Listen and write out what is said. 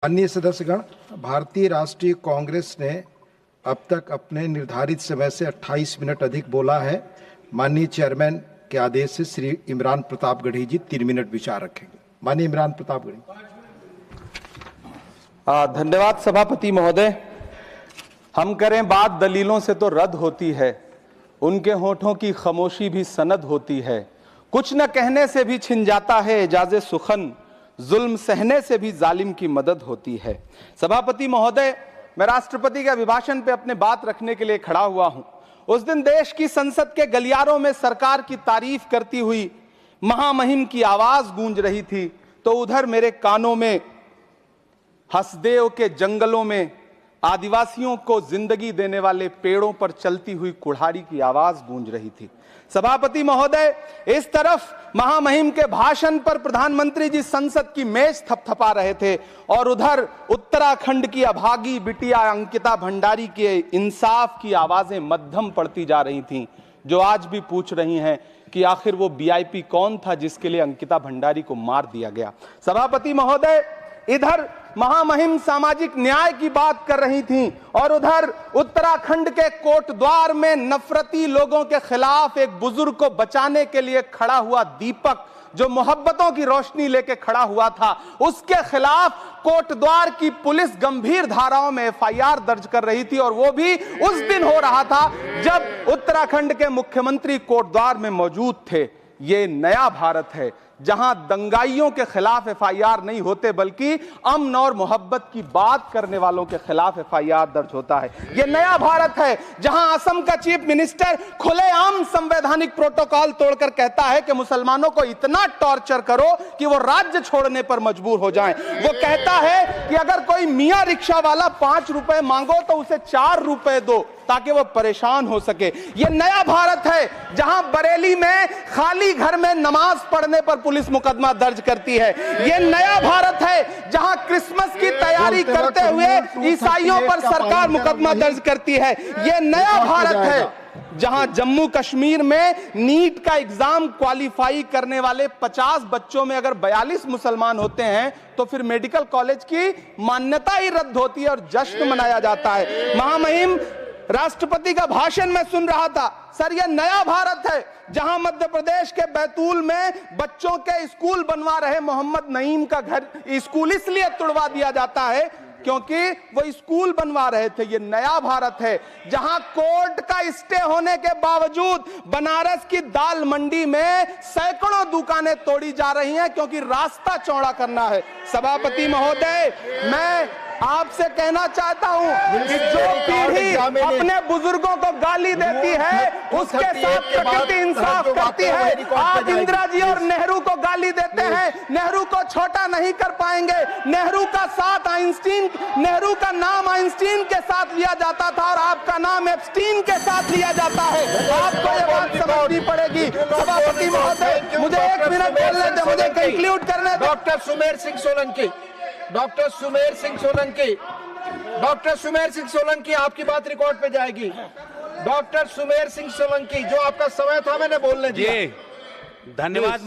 अन्य सदस्यगण, भारतीय राष्ट्रीय कांग्रेस ने अब तक अपने निर्धारित समय से 28 मिनट अधिक बोला है। माननीय चेयरमैन के आदेश से श्री इमरान प्रतापगढ़ी जी 3 मिनट विचार रखेंगे। माननीय इमरान प्रतापगढ़ी। धन्यवाद सभापति महोदय। हम करें बात दलीलों से तो रद्द होती है, उनके होठों की खामोशी भी सनद होती है। कुछ न कहने से भी छिन जाता है एजाज़े सुखन, जुल्म सहने से भी जालिम की मदद होती है। सभापति महोदय, मैं राष्ट्रपति के अभिभाषण पे अपने बात रखने के लिए खड़ा हुआ हूं। उस दिन देश की संसद के गलियारों में सरकार की तारीफ करती हुई महामहिम की आवाज गूंज रही थी, तो उधर मेरे कानों में हसदेव के जंगलों में आदिवासियों को जिंदगी देने वाले पेड़ों पर चलती हुई कुल्हाड़ी की आवाज गूंज रही थी। सभापति महोदय, इस तरफ महामहिम के भाषण पर प्रधानमंत्री जी संसद की मेज थपथपा रहे थे और उधर उत्तराखंड की अभागी बिटिया अंकिता भंडारी के इंसाफ की आवाजें मध्यम पड़ती जा रही थीं, जो आज भी पूछ रही हैं कि आखिर वो वीआईपी कौन था जिसके लिए अंकिता भंडारी को मार दिया गया। सभापति महोदय, इधर महामहिम सामाजिक न्याय की बात कर रही थीं और उधर उत्तराखंड के कोटद्वार में नफरती लोगों के खिलाफ एक बुजुर्ग को बचाने के लिए खड़ा हुआ दीपक, जो मोहब्बतों की रोशनी लेके खड़ा हुआ था, उसके खिलाफ कोटद्वार की पुलिस गंभीर धाराओं में एफआईआर दर्ज कर रही थी। और वो भी उस दिन हो रहा था जब उत्तराखंड के मुख्यमंत्री कोटद्वार में मौजूद थे। ये नया भारत है जहां दंगाइयों के खिलाफ एफआईआर नहीं होते, बल्कि अमन और मोहब्बत की बात करने वालों के खिलाफ एफआईआर दर्ज होता है। यह नया भारत है जहां असम का चीफ मिनिस्टर खुलेआम संवैधानिक प्रोटोकॉल तोड़कर कहता है कि मुसलमानों को इतना टॉर्चर करो कि वो राज्य छोड़ने पर मजबूर हो जाएं। वो कहता है कि अगर कोई मियां रिक्शा वाला 5 रुपए मांगो तो उसे 4 रुपए दो ताकि वो परेशान हो सके। ये नया भारत है जहां बरेली में खाली घर में नमाज पढ़ने पर पुलिस मुकदमा दर्ज करती है। ये नया भारत है जहां क्रिसमस की तैयारी करते हुए ईसाइयों पर सरकार मुकदमा दर्ज करती है। ये नया भारत है जहां जम्मू कश्मीर में नीट का एग्जाम क्वालिफाई करने वाले 50 बच्चों में अगर 42 मुसलमान होते हैं तो फिर मेडिकल कॉलेज की मान्यता ही रद्द होती है और जश्न मनाया जाता है। महामहिम राष्ट्रपति का भाषण में सुन रहा था। सर, यह नया भारत है जहां मध्य प्रदेश के बैतूल में बच्चों के स्कूल बनवा रहे मोहम्मद नईम का घर स्कूल इसलिए तुड़वा दिया जाता है क्योंकि वो स्कूल बनवा रहे थे। ये नया भारत है जहां कोर्ट का स्टे होने के बावजूद बनारस की दाल मंडी में सैकड़ों दुकानें तोड़ी जा रही हैं क्योंकि रास्ता चौड़ा करना है। सभापति महोदय, मैं आपसे कहना चाहता हूं कि जो पीढ़ी अपने बुजुर्गों को गाली देती है उसके साथ प्रकृति इंसाफ करती है। आज इंदिरा जी और नेहरू को गाली देते हैं, नेहरू को छोटा नहीं कर पाएंगे। नेहरू का साथ आइंस्टीन, नेहरू का नाम आइंस्टीन के साथ लिया जाता था और आपका नाम एप्स्टीन के साथ लिया जाता है। आपको ये बात समझनी पड़ेगी। सभापति महोदय, मुझे 1 मिनट बोलने दें, मुझे कंक्लूड करने दें। Doctor Sumer Singh Solanki, doctor Sumer Singh Solanki, doctor Sumer Singh Solanki, आपकी बात रिकॉर्ड पे जाएगी। डॉक्टर सुमेर सिंह सोलंकी, जो आपका समय था मैंने बोलने दिया। धन्यवाद।